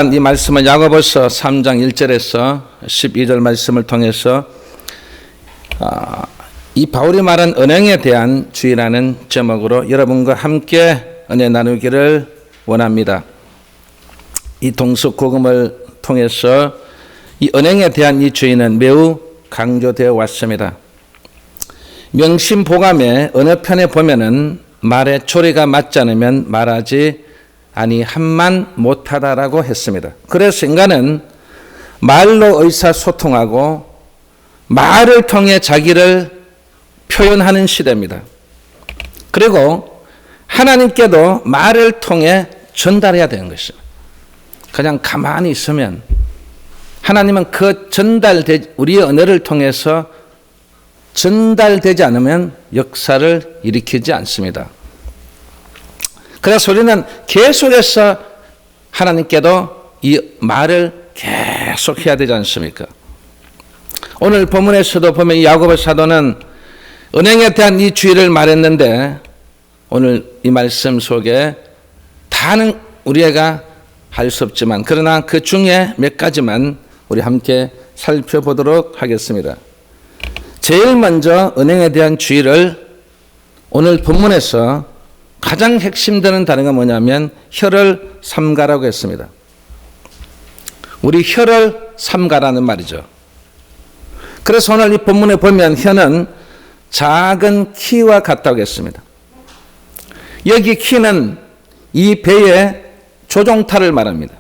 이 말씀은 야고보서 3장 1절에서 12절 말씀을 통해서 이 바울이 말한 은행에 대한 주의라는 제목으로 여러분과 함께 은혜 나누기를 원합니다. 이 동서고금을 통해서 이 은행에 대한 이 주의는 매우 강조되어 왔습니다. 명심보감의 어느 편에 보면은 말의 조리가 맞지 않으면 말하지 아니함만 못하다라고 했습니다. 그래서 인간은 말로 의사소통하고 말을 통해 자기를 표현하는 시대입니다. 그리고 하나님께도 말을 통해 전달해야 되는 것입니다. 그냥 가만히 있으면 하나님은 그 우리의 언어를 통해서 전달되지 않으면 역사를 일으키지 않습니다. 그래서 우리는 계속해서 하나님께도 이 말을 계속 해야 되지 않습니까? 오늘 본문에서도 보면 이 야고보 사도는 은행에 대한 이 주의를 말했는데 오늘 이 말씀 속에 다는 우리가 할 수 없지만 그러나 그 중에 몇 가지만 우리 함께 살펴보도록 하겠습니다. 제일 먼저 은행에 대한 주의를 오늘 본문에서 가장 핵심되는 단어가 뭐냐면 혀를 삼가라고 했습니다. 우리 혀를 삼가라는 말이죠. 그래서 오늘 이 본문에 보면 혀는 작은 키와 같다고 했습니다. 여기 키는 이 배의 조종타를 말합니다.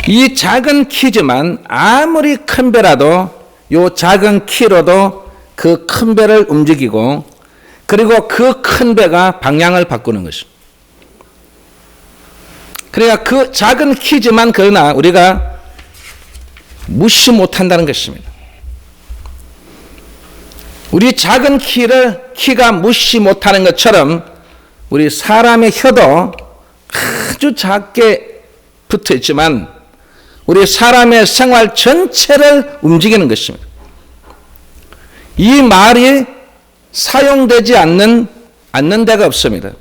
이 작은 키지만 아무리 큰 배라도 이 작은 키로도 그 큰 배를 움직이고 그리고 그 큰 배가 방향을 바꾸는 것입니다. 그러니까 그 작은 키지만 그러나 우리가 무시 못한다는 것입니다. 우리 작은 키가 무시 못하는 것처럼 우리 사람의 혀도 아주 작게 붙어 있지만 우리 사람의 생활 전체를 움직이는 것입니다. 이 말이 사용되지 않는 데가 없습니다.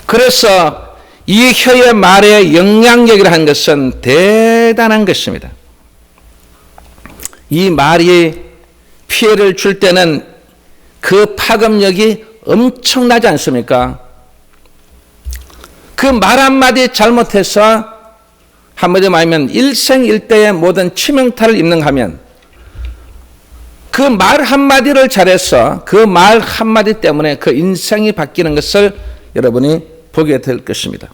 그래서 이 혀의 말의 영향력이라는 것은 대단한 것입니다. 이 말이 피해를 줄 때는 그 파급력이 엄청나지 않습니까? 그 말 한마디 잘못해서 한마디로 말하면 일생일대의 모든 치명타를 입는하면 그 말 한마디를 잘해서 그 말 한마디 때문에 그 인생이 바뀌는 것을 여러분이 보게 될 것입니다.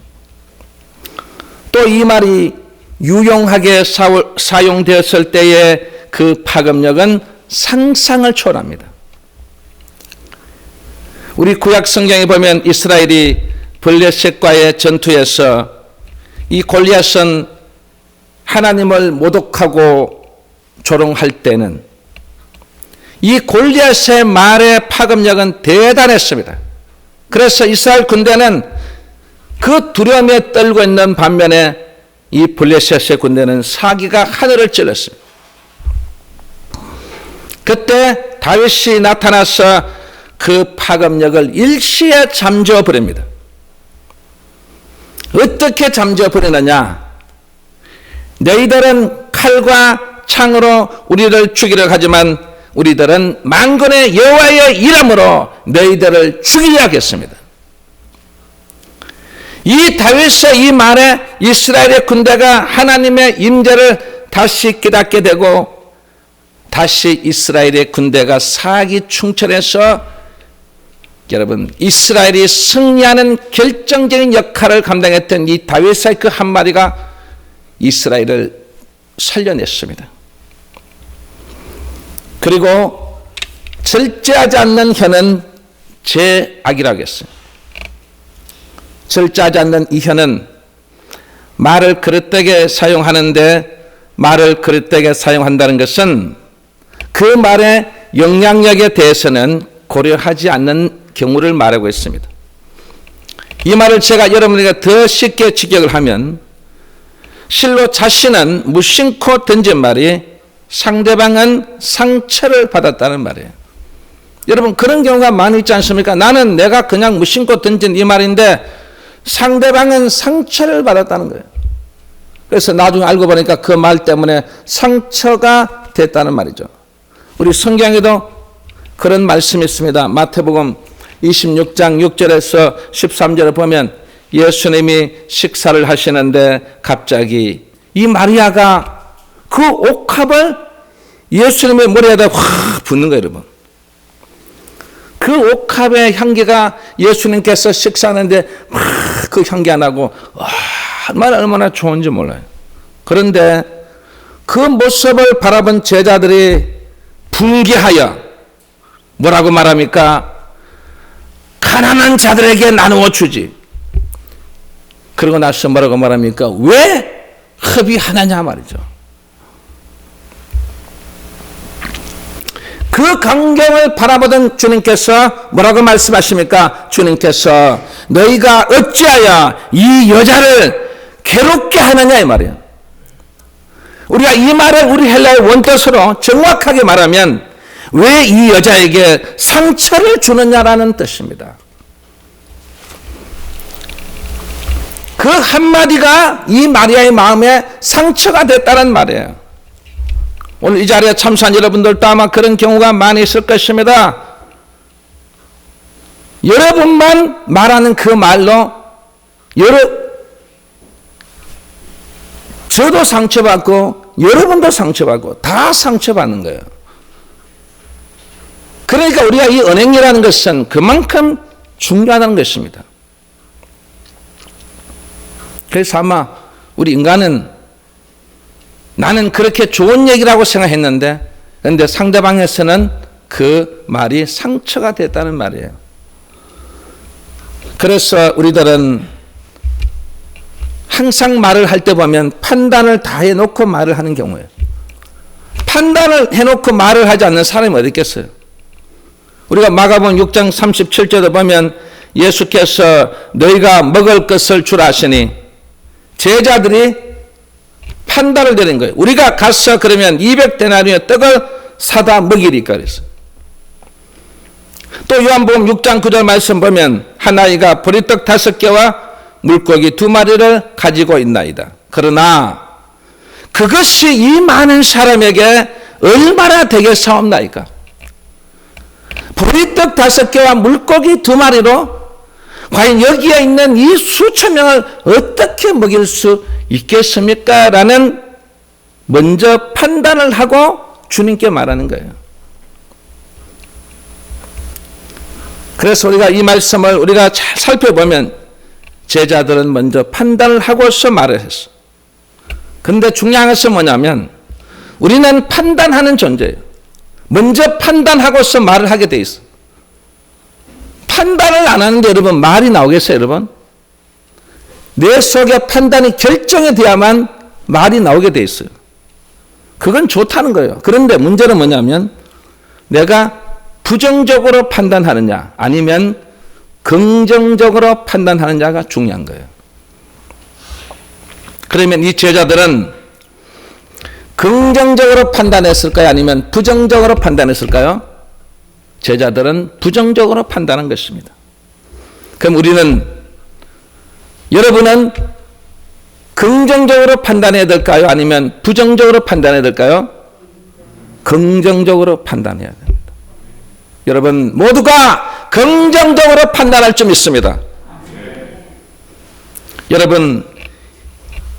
또 이 말이 유용하게 사용되었을 때의 그 파급력은 상상을 초월합니다. 우리 구약 성경에 보면 이스라엘이 블레셋과의 전투에서 이 골리앗은 하나님을 모독하고 조롱할 때는 이 골리앗의 말의 파급력은 대단했습니다. 그래서 이스라엘 군대는 그 두려움에 떨고 있는 반면에 이 블레셋의 군대는 사기가 하늘을 찔렀습니다. 그때 다윗이 나타나서 그 파급력을 일시에 잠재워 버립니다. 어떻게 잠재워 버리느냐? 너희들은 칼과 창으로 우리를 죽이려 하지만 우리들은 만군의 여호와의 이름으로 너희들을 죽이려 하겠습니다. 이 다윗의 이 말에 이스라엘의 군대가 하나님의 임재를 다시 깨닫게 되고 다시 이스라엘의 군대가 사기충천해서 여러분 이스라엘이 승리하는 결정적인 역할을 감당했던 이 다윗의 그 한마디가 이스라엘을 살려냈습니다. 그리고 절제하지 않는 혀는 죄악이라고 했어요. 절제하지 않는 이 혀는 말을 그릇되게 사용하는데 말을 그릇되게 사용한다는 것은 그 말의 영향력에 대해서는 고려하지 않는 경우를 말하고 있습니다. 이 말을 제가 여러분에게 더 쉽게 직역을 하면 실로 자신은 무심코 던진 말이 상대방은 상처를 받았다는 말이에요. 여러분 그런 경우가 많이 있지 않습니까? 나는 내가 그냥 무심코 던진 이 말인데 상대방은 상처를 받았다는 거예요. 그래서 나중에 알고 보니까 그 말 때문에 상처가 됐다는 말이죠. 우리 성경에도 그런 말씀이 있습니다. 마태복음 26장 6절에서 13절을 보면 예수님이 식사를 하시는데 갑자기 이 마리아가 그 옥합을 예수님의 머리에다 확 붓는 거예요, 여러분. 그 옥합의 향기가 예수님께서 식사하는데 막 그 향기가 나고 얼마나 좋은지 몰라요. 그런데 그 모습을 바라본 제자들이 분개하여 뭐라고 말합니까? 가난한 자들에게 나누어 주지. 그러고 나서 뭐라고 말합니까? 왜 허비하느냐 말이죠. 그 광경을 바라보던 주님께서 뭐라고 말씀하십니까? 주님께서 너희가 어찌하여 이 여자를 괴롭게 하느냐 이 말이에요. 우리가 이 말을 우리 헬라의 원뜻으로 정확하게 말하면 왜 이 여자에게 상처를 주느냐라는 뜻입니다. 그 한마디가 이 마리아의 마음에 상처가 됐다는 말이에요. 오늘 이 자리에 참석한 여러분들도 아마 그런 경우가 많이 있을 것입니다. 여러분만 말하는 그 말로 저도 상처받고 여러분도 상처받고 다 상처받는 거예요. 그러니까 우리가 이 언행이라는 것은 그만큼 중요하다는 것입니다. 그래서 아마 우리 인간은 나는 그렇게 좋은 얘기라고 생각했는데 그런데 상대방에서는 그 말이 상처가 됐다는 말이에요. 그래서 우리들은 항상 말을 할 때 보면 판단을 다 해놓고 말을 하는 경우예요. 판단을 해놓고 말을 하지 않는 사람이 어디 있겠어요? 우리가 마가복음 6장 37절에 보면 예수께서 너희가 먹을 것을 주라 하시니 제자들이 판단을 내린 거예요. 우리가 가서 그러면 200데나리온의 떡을 사다 먹이리까 그랬어요. 또 요한복음 6장 9절 말씀 보면 한 아이가 보리떡 5개와 물고기 2마리를 가지고 있나이다. 그러나 그것이 이 많은 사람에게 얼마나 되겠사옵나이까? 보리떡 5개와 물고기 2마리로 과연 여기에 있는 이 수천 명을 어떻게 먹일 수 있겠습니까? 라는 먼저 판단을 하고 주님께 말하는 거예요. 그래서 우리가 이 말씀을 우리가 잘 살펴보면 제자들은 먼저 판단을 하고서 말을 했어. 그런데 중요한 것은 뭐냐면 우리는 판단하는 존재예요. 먼저 판단하고서 말을 하게 돼 있어. 판단을 안 하는데 여러분 말이 나오겠어요, 여러분? 내 속에 판단이 결정이 돼야만 말이 나오게 돼 있어요. 그건 좋다는 거예요. 그런데 문제는 뭐냐면 내가 부정적으로 판단하느냐 아니면 긍정적으로 판단하느냐가 중요한 거예요. 그러면 이 제자들은 긍정적으로 판단했을까요? 아니면 부정적으로 판단했을까요? 제자들은 부정적으로 판단한 것입니다. 그럼 여러분은 긍정적으로 판단해야 될까요? 아니면 부정적으로 판단해야 될까요? 긍정적으로 판단해야 됩니다. 여러분 모두가 긍정적으로 판단할 점 있습니다. 여러분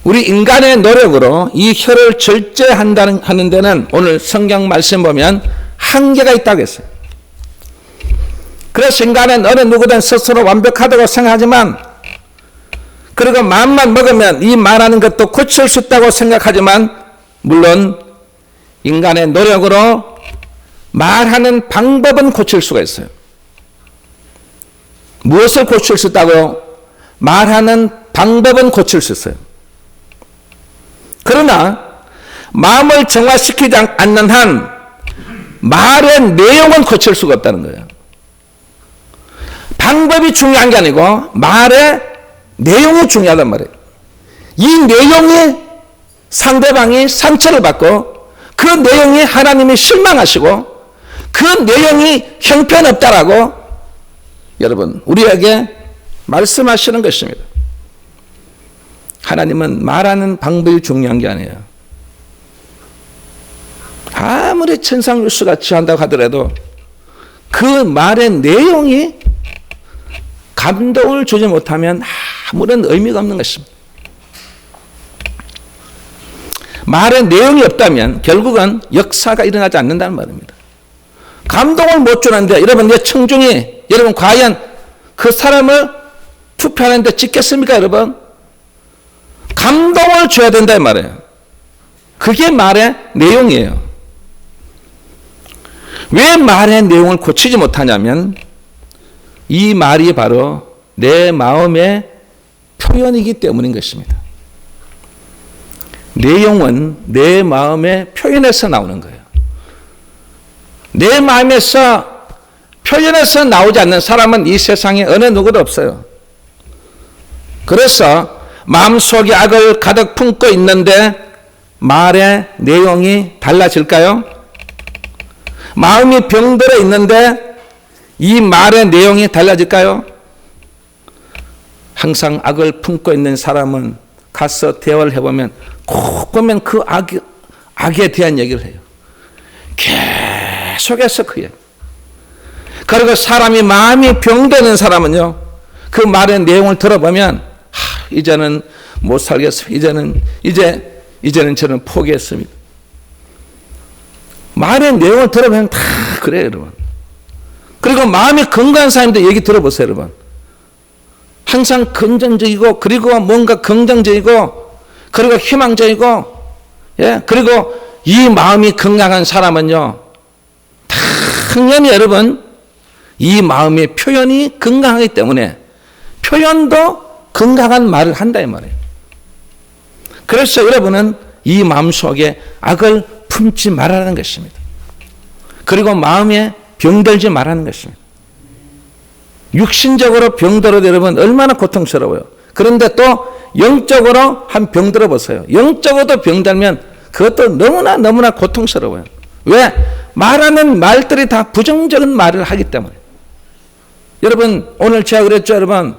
우리 인간의 노력으로 이 혀를 절제하는 데는 오늘 성경 말씀 보면 한계가 있다고 했어요. 그래서 인간은 어느 누구든 스스로 완벽하다고 생각하지만 그리고 마음만 먹으면 이 말하는 것도 고칠 수 있다고 생각하지만 물론 인간의 노력으로 말하는 방법은 고칠 수가 있어요. 무엇을 고칠 수 있다고요? 말하는 방법은 고칠 수 있어요. 그러나 마음을 정화시키지 않는 한 말의 내용은 고칠 수가 없다는 거예요. 방법이 중요한 게 아니고 말의 내용이 중요하단 말이에요. 이 내용이 상대방이 상처를 받고 그 내용이 하나님이 실망하시고 그 내용이 형편없다라고 여러분 우리에게 말씀하시는 것입니다. 하나님은 말하는 방법이 중요한 게 아니에요. 아무리 천상뉴스같이 한다고 하더라도 그 말의 내용이 감동을 주지 못하면 아무런 의미가 없는 것입니다. 말의 내용이 없다면 결국은 역사가 일어나지 않는다는 말입니다. 감동을 못 주는데 여러분, 내 청중이 여러분 과연 그 사람을 투표하는데 찍겠습니까? 여러분, 감동을 줘야 된다 이 말이에요. 그게 말의 내용이에요. 왜 말의 내용을 고치지 못하냐면 이 말이 바로 내 마음의 표현이기 때문인 것입니다. 내용은 내 마음의 표현에서 나오는 거예요. 내 마음에서 표현에서 나오지 않는 사람은 이 세상에 어느 누구도 없어요. 그래서 마음속에 악을 가득 품고 있는데 말의 내용이 달라질까요? 마음이 병들어 있는데 이 말의 내용이 달라질까요? 항상 악을 품고 있는 사람은 가서 대화를 해보면 꼭 보면 그 악에 대한 얘기를 해요. 계속해서 그 얘기. 그리고 사람이 마음이 병드는 사람은요, 그 말의 내용을 들어보면 이제는 못 살겠어요. 이제는 저는 포기했습니다. 말의 내용을 들어보면 다 그래요, 여러분. 그리고 마음이 건강한 사람들 얘기 들어보세요, 여러분. 항상 긍정적이고, 그리고 뭔가 긍정적이고, 그리고 희망적이고, 예, 그리고 이 마음이 건강한 사람은요, 당연히 여러분, 이 마음의 표현이 건강하기 때문에 표현도 건강한 말을 한다 이 말이에요. 그래서 여러분은 이 마음속에 악을 품지 말라는 것입니다. 그리고 마음에 병들지 말라는 것입니다. 육신적으로 병들어도 여러분 얼마나 고통스러워요. 그런데 또 영적으로 한 병들어 보세요. 영적으로도 병들면 그것도 너무나 고통스러워요. 왜? 말하는 말들이 다 부정적인 말을 하기 때문에. 여러분, 오늘 제가 그랬죠, 여러분.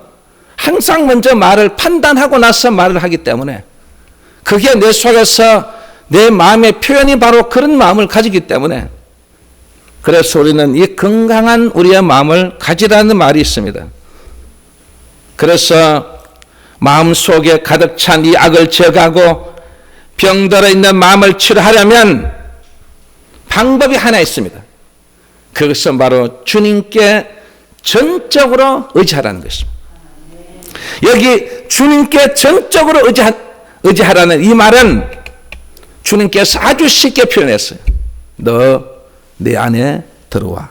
항상 먼저 말을 판단하고 나서 말을 하기 때문에 그게 내 속에서 내 마음의 표현이 바로 그런 마음을 가지기 때문에, 그래서 우리는 이 건강한 우리의 마음을 가지라는 말이 있습니다. 그래서 마음속에 가득 찬 이 악을 제거하고 병들어 있는 마음을 치료하려면 방법이 하나 있습니다. 그것은 바로 주님께 전적으로 의지하라는 것입니다. 여기 주님께 전적으로 의지하라는 이 말은 주님께서 아주 쉽게 표현했어요. 너 내 안에 들어와.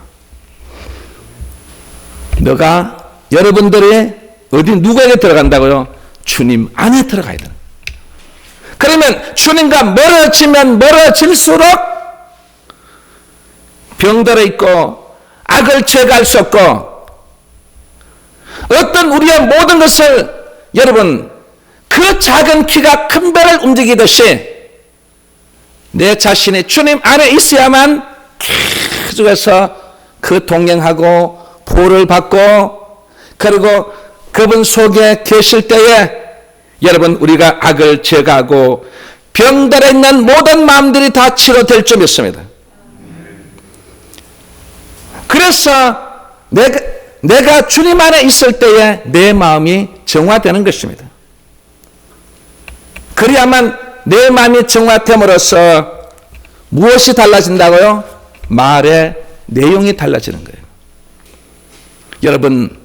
너가, 여러분들이 어디 누구에게 들어간다고요? 주님 안에 들어가야 돼요. 그러면 주님과 멀어지면 멀어질수록 병들어 있고 악을 제거할 수 없고 어떤 우리의 모든 것을, 여러분, 그 작은 키가 큰 배를 움직이듯이 내 자신이 주님 안에 있어야만 계속해서 그 동행하고 보호를 받고, 그리고 그분 속에 계실 때에 여러분 우리가 악을 제거하고 병들어 있는 모든 마음들이 다 치료될 줄 믿습니다. 그래서 내가 주님 안에 있을 때에 내 마음이 정화되는 것입니다. 그래야만 내 마음이 정화됨으로써 무엇이 달라진다고요? 말의 내용이 달라지는 거예요. 여러분,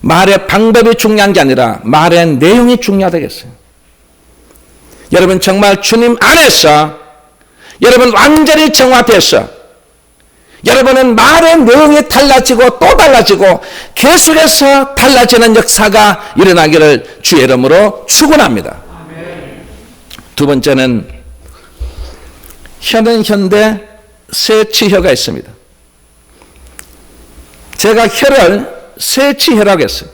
말의 방법이 중요한 게 아니라 말의 내용이 중요하다겠어요. 여러분, 정말 주님 안에서 여러분 완전히 정화돼서 여러분은 말의 내용이 달라지고 또 달라지고 계속해서 달라지는 역사가 일어나기를 주의 이름으로 축원합니다. 두 번째는 혀는 혀인데 세치혀가 있습니다. 제가 혀를 세치혀라고 했어요.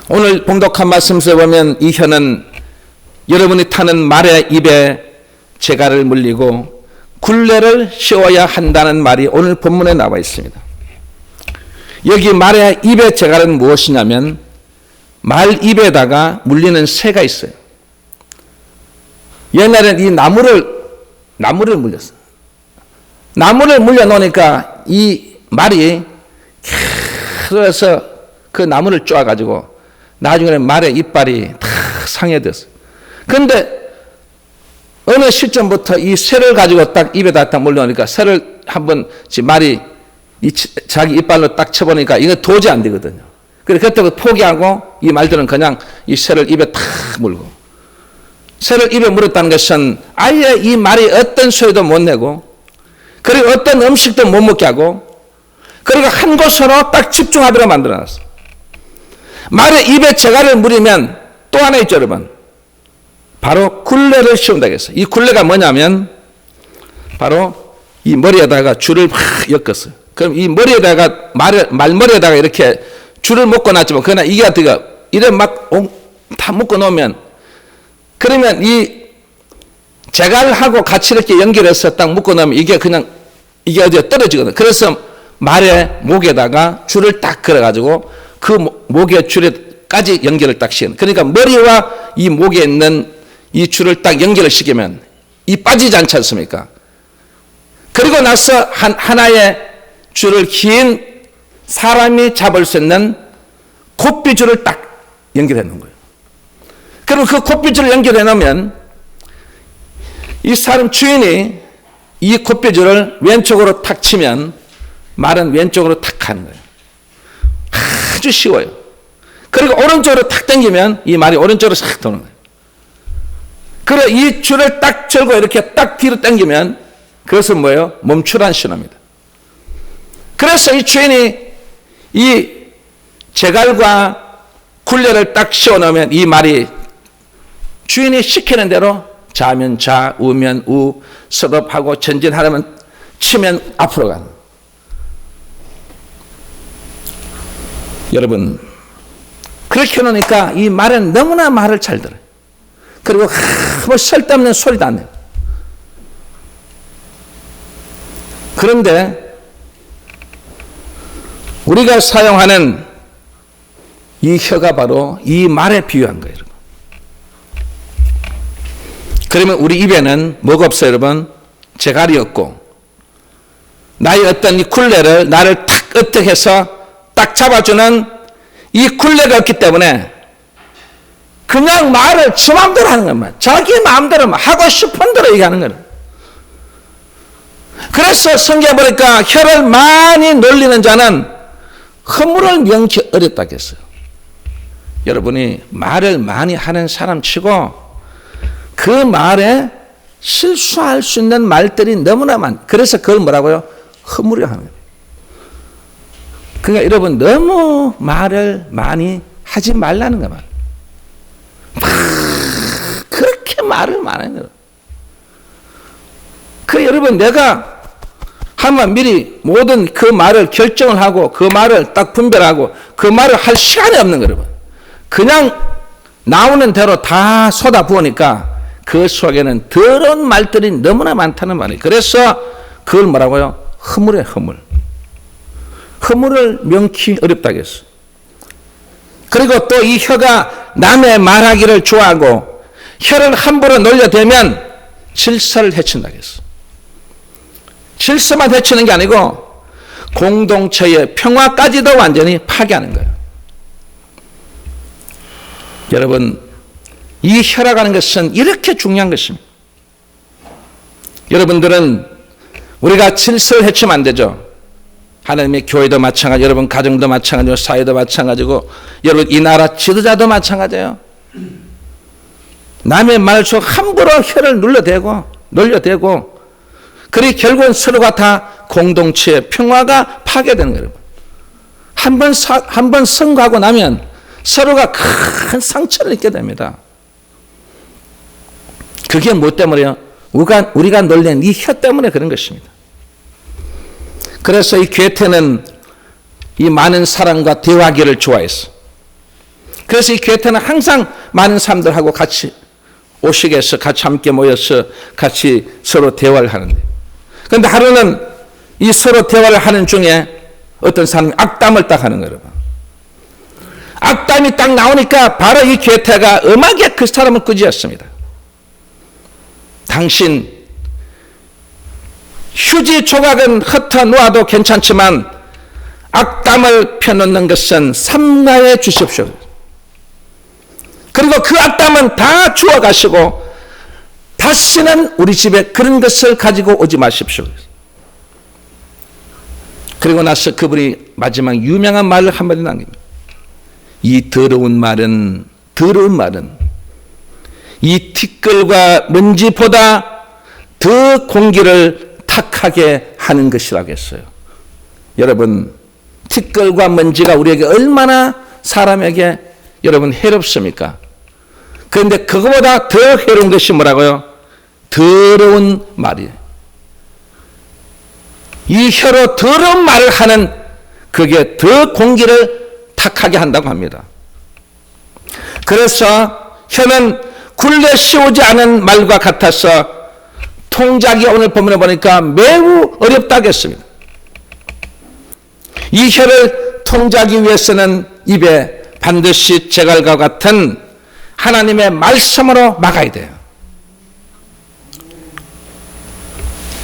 오늘 봉독한 말씀에서 보면 이 혀는 여러분이 타는 말의 입에 재갈을 물리고 굴레를 씌워야 한다는 말이 오늘 본문에 나와 있습니다. 여기 말의 입의 재갈은 무엇이냐면 말 입에다가 물리는 새가 있어요. 옛날에는 이 나무를 물렸어요. 나무를 물려놓으니까 이 말이 계속해서 그 나무를 쪼아가지고 나중에는 말의 이빨이 다 상해졌어요. 그런데 어느 시점부터 이 새를 가지고 딱 입에다 딱 물려놓으니까 새를 한번 말이 자기 이빨로 딱 쳐보니까 이거 도저히 안 되거든요. 그래서 그때부터 포기하고 이 말들은 그냥 이 새를 입에 탁 물고, 새를 입에 물었다는 것은 아예 이 말이 어떤 소리도 못 내고, 그리고 어떤 음식도 못 먹게 하고, 그리고 한 곳으로 딱 집중하도록 만들어놨어. 말의 입에 재갈을 물으면 또 하나 있죠, 여러분. 바로 굴레를 씌운다고 했어요. 이 굴레가 뭐냐면 바로 이 머리에다가 줄을 확 엮었어요. 그럼 이 머리에다가 말머리에다가 이렇게 줄을 묶어 놨지만 그러나 이게 어떻게 이래 막 다 묶어 놓으면, 그러면 이 재갈하고 같이 이렇게 연결해서 딱 묶어 놓으면 이게 그냥 이게 어디에 떨어지거든. 그래서 말의 목에다가 줄을 딱 걸어 가지고 그 목의 줄에까지 연결을 딱 시키는. 그러니까 머리와 이 목에 있는 이 줄을 딱 연결을 시키면 이 빠지지 않지 않습니까? 그리고 나서 하나의 줄을 긴 사람이 잡을 수 있는 곱비줄을 딱 연결해 놓은 거예요. 그럼 그 곱비줄을 연결해 놓으면 이 사람 주인이 이 곱비줄을 왼쪽으로 탁 치면 말은 왼쪽으로 탁 가는 거예요. 아주 쉬워요. 그리고 오른쪽으로 탁 당기면 이 말이 오른쪽으로 싹 도는 거예요. 그래 이 줄을 딱 절고 이렇게 딱 뒤로 당기면 그것은 뭐예요? 멈추라는 신호입니다. 그래서 이 주인이 이 재갈과 굴레를 딱 씌워놓으면 이 말이 주인이 시키는 대로 자면 자, 우면 우, 스톱하고 전진하려면 치면 앞으로 가는. 여러분, 그렇게 해놓으니까 이 말은 너무나 말을 잘 들어요. 그리고 뭐 쓸데없는 소리도 안 내요. 그런데 우리가 사용하는 이 혀가 바로 이 말에 비유한 거예요, 여러분. 그러면 우리 입에는 뭐가 없어요, 여러분? 재갈이 없고, 나의 어떤 이 굴레를 나를 탁 어떻게 해서 딱 잡아주는 이 굴레가 없기 때문에 그냥 말을 지 마음대로 하는 것만, 자기 마음대로 하고 싶은 대로 얘기하는 거예요. 그래서 성경에 보니까 혀를 많이 놀리는 자는 허물을 명치 어렵다고 했어요. 여러분이 말을 많이 하는 사람 치고 그 말에 실수할 수 있는 말들이 너무나 많아요. 그래서 그걸 뭐라고요? 허물이 하는 거예요. 그러니까 여러분 너무 말을 많이 하지 말라는 거만. 그렇게 말을 많이 해요. 그 여러분 내가 한번 미리 모든 그 말을 결정을 하고 그 말을 딱 분별하고 그 말을 할 시간이 없는 거예요. 여러분. 그냥 나오는 대로 다 쏟아부으니까 그 속에는 더러운 말들이 너무나 많다는 말이에요. 그래서 그걸 뭐라고요? 허물이에요, 허물. 허물을 명키 어렵다고 했어요. 그리고 또 이 혀가 남의 말하기를 좋아하고 혀를 함부로 놀려대면 질서를 해친다고 했어요. 질서만 해치는 게 아니고 공동체의 평화까지도 완전히 파괴하는 거예요. 여러분, 이 혀라고 하는 것은 이렇게 중요한 것입니다. 여러분들은 우리가 질서를 해치면 안 되죠. 하나님의 교회도 마찬가지, 여러분 가정도 마찬가지고 사회도 마찬가지고 여러분 이 나라 지도자도 마찬가지예요. 남의 말속 함부로 혀를 놀려대고 그리고 결국은 서로가 다 공동체의 평화가 파괴되는 거예요. 한 번 선거하고 나면 서로가 큰 상처를 입게 됩니다. 그게 뭐 때문에요? 우리가 놀린 이 혀 때문에 그런 것입니다. 그래서 이 괴테는 이 많은 사람과 대화하기를 좋아했어. 그래서 이 괴테는 항상 많은 사람들하고 같이 오시게 해서 같이 함께 모여서 같이 서로 대화를 하는데, 그런데 하루는 이 서로 대화를 하는 중에 어떤 사람이 악담을 딱 하는 거예요. 악담이 딱 나오니까 바로 이 괴테가 음악에 그 사람을 꾸짖었습니다. 당신 휴지 조각은 흩어 놓아도 괜찮지만 악담을 펴놓는 것은 삼가해 주십시오. 그리고 그 악담은 다 주워가시고 다시는 우리 집에 그런 것을 가지고 오지 마십시오. 그리고 나서 그분이 마지막 유명한 말을 한마디 남깁니다. 이 더러운 말은 이 티끌과 먼지보다 더 공기를 탁하게 하는 것이라고 했어요. 여러분, 티끌과 먼지가 우리에게 얼마나 사람에게 여러분 해롭습니까? 그런데 그거보다 더 해로운 것이 뭐라고요? 더러운 말이에요. 이 혀로 더러운 말을 하는 그게 더 공기를 탁하게 한다고 합니다. 그래서 혀는 굴레 씌우지 않은 말과 같아서 통작이 오늘 본문에 보니까 매우 어렵다고 했습니다. 이 혀를 통제하기 위해서는 입에 반드시 제갈과 같은 하나님의 말씀으로 막아야 돼요.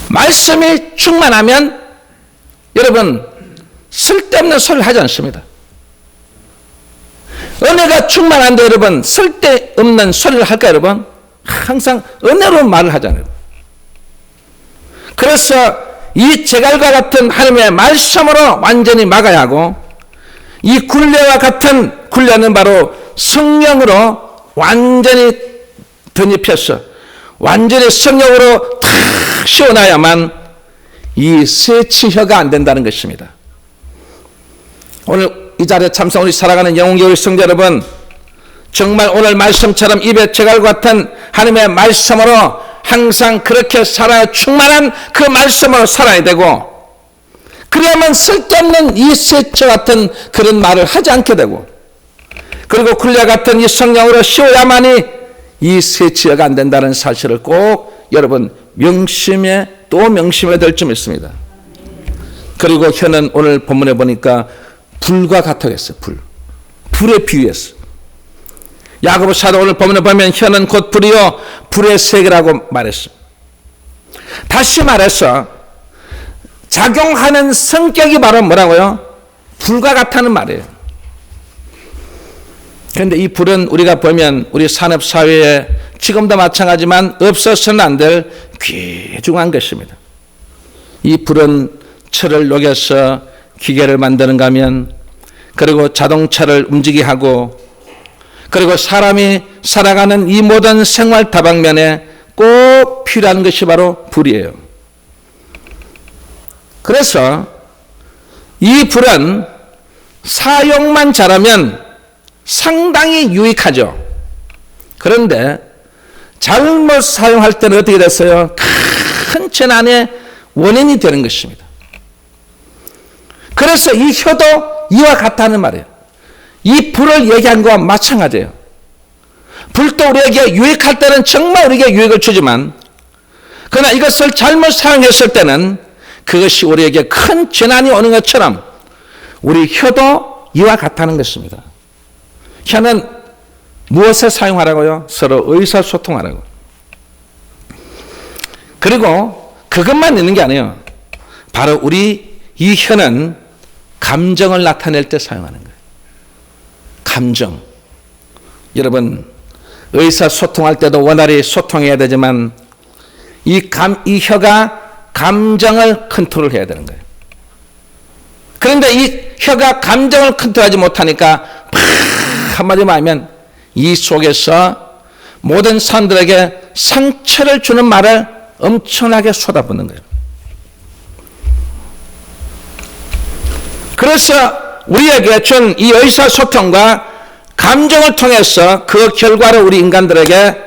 말씀이 충만하면 여러분 쓸데없는 소리를 하지 않습니다. 은혜가 충만한데 여러분 쓸데없는 소리를 할까요? 여러분 항상 은혜로운 말을 하잖아요. 그래서 이 제갈과 같은 하나님의 말씀으로 완전히 막아야 하고 이 굴레와 같은 굴레는 바로 성령으로 완전히 덧입혀서 완전히 성령으로 탁 씌워놔야만 이 세치혀가 안 된다는 것입니다. 오늘 이 자리에 참석 우리 살아가는 영혼교회 성도 여러분, 정말 오늘 말씀처럼 입에 제갈과 같은 하나님의 말씀으로 항상 그렇게 살아야 충만한 그 말씀으로 살아야 되고, 그래야만 쓸데없는 이 세처 같은 그런 말을 하지 않게 되고, 그리고 굴레 같은 이 성령으로 씌워야만이 이 세치가 안 된다는 사실을 꼭 여러분 명심해 또 명심해야 될 점 있습니다. 그리고 혀는 오늘 본문에 보니까 불과 같다고 했어요. 불에 비유했어요. 야고보 사도 오늘 본문에 보면 혀는 곧 불이요 불의 세계라고 말했어요. 다시 말해서 작용하는 성격이 바로 뭐라고요? 불과 같다는 말이에요. 그런데 이 불은 우리가 보면 우리 산업사회에 지금도 마찬가지지만 없어서는 안 될 귀중한 것입니다. 이 불은 철을 녹여서 기계를 만드는가 하면, 그리고 자동차를 움직이게 하고, 그리고 사람이 살아가는 이 모든 생활 다방면에 꼭 필요한 것이 바로 불이에요. 그래서 이 불은 사용만 잘하면 상당히 유익하죠. 그런데 잘못 사용할 때는 어떻게 됐어요? 큰 재난의 원인이 되는 것입니다. 그래서 이 혀도 이와 같다는 말이에요. 이 불을 얘기한 것과 마찬가지예요. 불도 우리에게 유익할 때는 정말 우리에게 유익을 주지만, 그러나 이것을 잘못 사용했을 때는 그것이 우리에게 큰 재난이 오는 것처럼 우리 혀도 이와 같다는 것입니다. 혀는 무엇에 사용하라고요? 서로 의사소통하라고. 그리고 그것만 있는 게 아니에요. 바로 우리 이 혀는 감정을 나타낼 때 사용하는 거예요. 감정. 여러분 의사소통할 때도 원활히 소통해야 되지만 이 혀가 감정을 컨트롤해야 되는 거예요. 그런데 이 혀가 감정을 컨트롤하지 못하니까 한마디로 말하면 이 속에서 모든 사람들에게 상처를 주는 말을 엄청나게 쏟아붓는 거예요. 그래서 우리에게 준 이 의사소통과 감정을 통해서 그 결과로 우리 인간들에게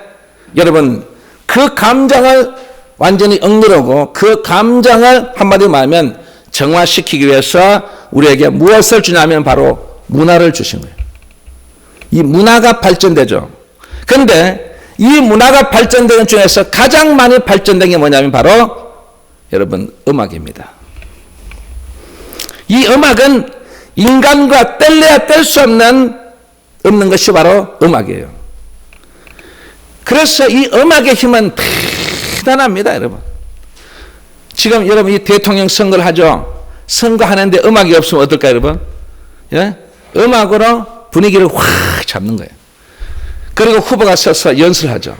여러분 그 감정을 완전히 억누르고 그 감정을 한마디로 말하면 정화시키기 위해서 우리에게 무엇을 주냐면 바로 문화를 주신 거예요. 이 문화가 발전되죠. 그런데 이 문화가 발전되는 중에서 가장 많이 발전된 게 뭐냐면 바로 여러분 음악입니다. 이 음악은 인간과 뗄래야 뗄 수 없는 없는 것이 바로 음악이에요. 그래서 이 음악의 힘은 대단합니다, 여러분. 지금 여러분 이 대통령 선거를 하죠. 선거하는데 음악이 없으면 어떨까요, 여러분? 예? 음악으로 분위기를 확 잡는 거예요. 그리고 후보가 서서 연설을 하죠.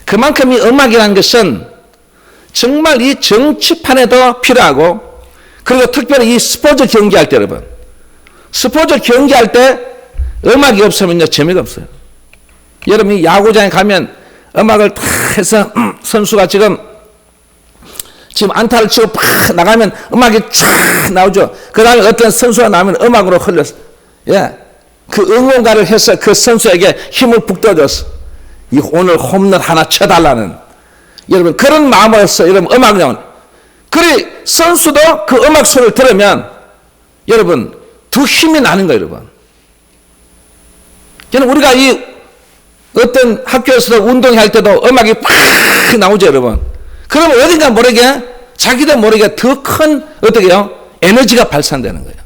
그만큼 이 음악이라는 것은 정말 이 정치판에도 필요하고, 그리고 특별히 이 스포츠 경기할 때, 여러분, 스포츠 경기할 때 음악이 없으면요 재미가 없어요. 여러분 이 야구장에 가면 음악을 탁 해서 선수가 지금 안타를 치고 팍 나가면 음악이 쫙 나오죠. 그 다음에 어떤 선수가 나오면 음악으로 흘렸어. 예. 그 응원가를 해서 그 선수에게 힘을 북돋았어. 오늘 홈런 하나 쳐달라는, 여러분 그런 마음으로서 여러분 음악이 나오는. 그래 선수도 그 음악 소리를 들으면 여러분 더 힘이 나는 거예요, 여러분. 저는 우리가 이 어떤 학교에서도 운동할 때도 음악이 팍 나오죠, 여러분. 그러면 어딘가 모르게 자기도 모르게 더 큰 어떻게요? 에너지가 발산되는 거예요.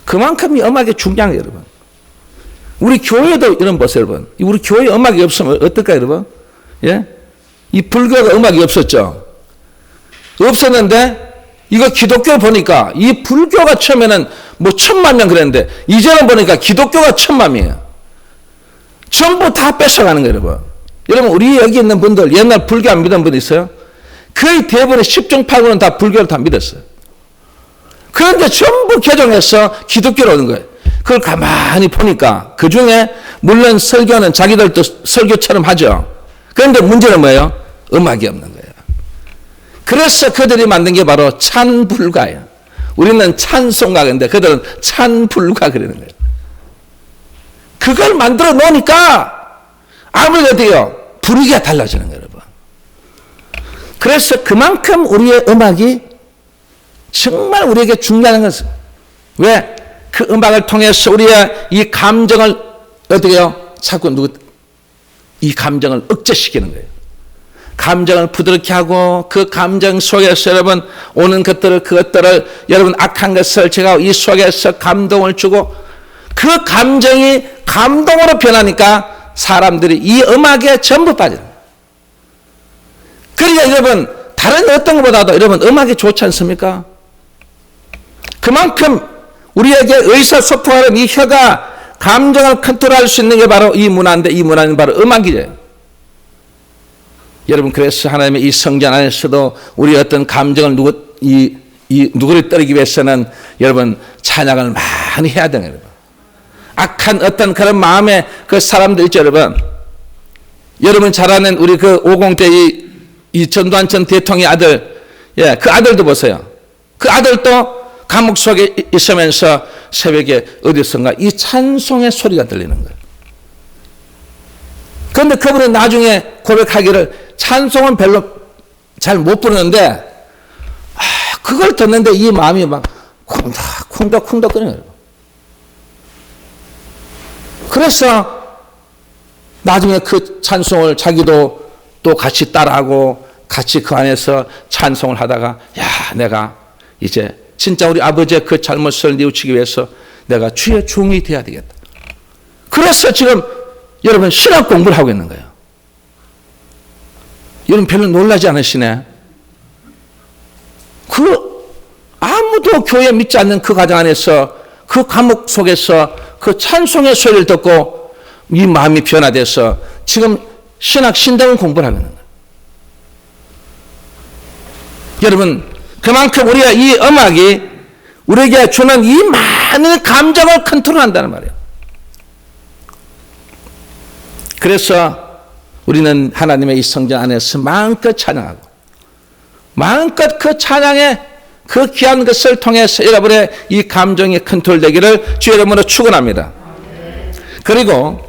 그만큼 이 음악이 중요한 거예요, 여러분. 우리 교회도 이런 보세요, 여러분. 우리 교회 음악이 없으면 어떨까요, 여러분? 예? 이 불교가 음악이 없었죠. 없었는데 이거 기독교 보니까 이 불교가 처음에는 뭐 1000만 명 그랬는데 이제는 보니까 기독교가 1000만 명이에요. 전부 다 뺏어가는 거예요, 여러분. 여러분 우리 여기 있는 분들 옛날 불교 안 믿은 분 있어요? 거의 대부분의 10중 8구는 다 불교를 다 믿었어요. 그런데 전부 개종해서 기독교로 오는 거예요. 그걸 가만히 보니까 그 중에 물론 설교는 자기들도 설교처럼 하죠. 그런데 문제는 뭐예요? 음악이 없는 거예요. 그래서 그들이 만든 게 바로 찬불가예요. 우리는 찬송가인데 그들은 찬불가 그러는 거예요. 그걸 만들어 놓으니까 아무래도 어때요? 분위기가 달라지는 거예요, 여러분. 그래서 그만큼 우리의 음악이 정말 우리에게 중요한 것은, 왜? 그 음악을 통해서 우리의 이 감정을 어떻게 해요? 자꾸 이 감정을 억제시키는 거예요. 감정을 부드럽게 하고 그 감정 속에서 여러분 오는 그것들을 여러분 악한 것을 제가 이 속에서 감동을 주고 그 감정이 감동으로 변하니까 사람들이 이 음악에 전부 빠지는 거예요. 그러니까 여러분 다른 어떤 것보다도 여러분 음악이 좋지 않습니까? 그만큼 우리에게 의사소통하는 이 혀가 감정을 컨트롤할 수 있는 게 바로 이 문화인데 이 문화는 바로 음악이에요. 여러분 그래서 하나님의 이 성전 안에서도 우리 어떤 감정을 누구를 떨기 위해서는 여러분 찬양을 많이 해야 돼요, 여러분. 악한 어떤 그런 마음의 그 사람들 있죠, 여러분. 여러분 잘 아는 우리 그 50대 이 전두환 전 대통령의 아들, 예, 그 아들도 보세요. 그 아들도 감옥 속에 있으면서 새벽에 어디선가 이 찬송의 소리가 들리는 거예요. 그런데 그분은 나중에 고백하기를 찬송은 별로 잘 못 부르는데 그걸 듣는데 이 마음이 막 쿵덕쿵덕 거려요. 그래서 나중에 그 찬송을 자기도 또 같이 따라하고 같이 그 안에서 찬송을 하다가 야 내가 이제 진짜 우리 아버지의 그 잘못을 뉘우치기 위해서 내가 주의 종이 되어야 되겠다. 그래서 지금 여러분 신학 공부를 하고 있는 거예요. 여러분 별로 놀라지 않으시네. 아무도 교회 믿지 않는 그 가정 안에서 그 감옥 속에서 그 찬송의 소리를 듣고 이 마음이 변화돼서 지금 신학 신당을 공부를 하고 있는 거예요. 여러분 그만큼 우리가 이 음악이 우리에게 주는 이 많은 감정을 컨트롤한다는 말이에요. 그래서 우리는 하나님의 이 성전 안에서 마음껏 찬양하고 마음껏 그 찬양의 그 귀한 것을 통해서 여러분의 이 감정이 컨트롤되기를 주의 이름으로 축원합니다. 그리고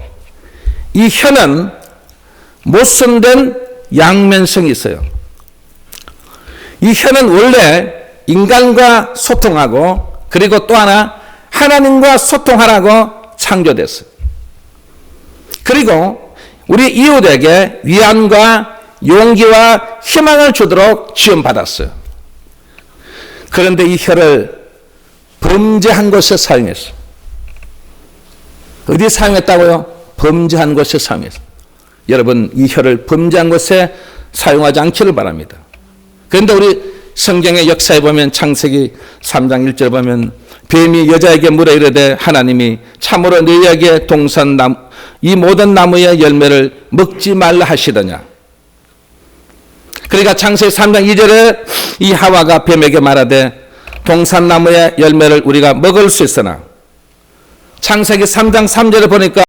이 혀는 모순된 양면성이 있어요. 이 혀는 원래 인간과 소통하고 그리고 또 하나 하나님과 소통하라고 창조됐어요. 그리고 우리 이웃에게 위안과 용기와 희망을 주도록 지원받았어요. 그런데 이 혀를 범죄한 것에 사용했어요. 어디 사용했다고요? 범죄한 곳에 사용했어요. 여러분, 이 혀를 범죄한 곳에 사용하지 않기를 바랍니다. 그런데 우리 성경의 역사에 보면 창세기 3장 1절 보면 뱀이 여자에게 물어 이르되 하나님이 참으로 너희에게 동산나무 이 모든 나무의 열매를 먹지 말라 하시더냐. 그러니까 창세기 3장 2절에 이 하와가 뱀에게 말하되 동산나무의 열매를 우리가 먹을 수 있으나 창세기 3장 3절에 보니까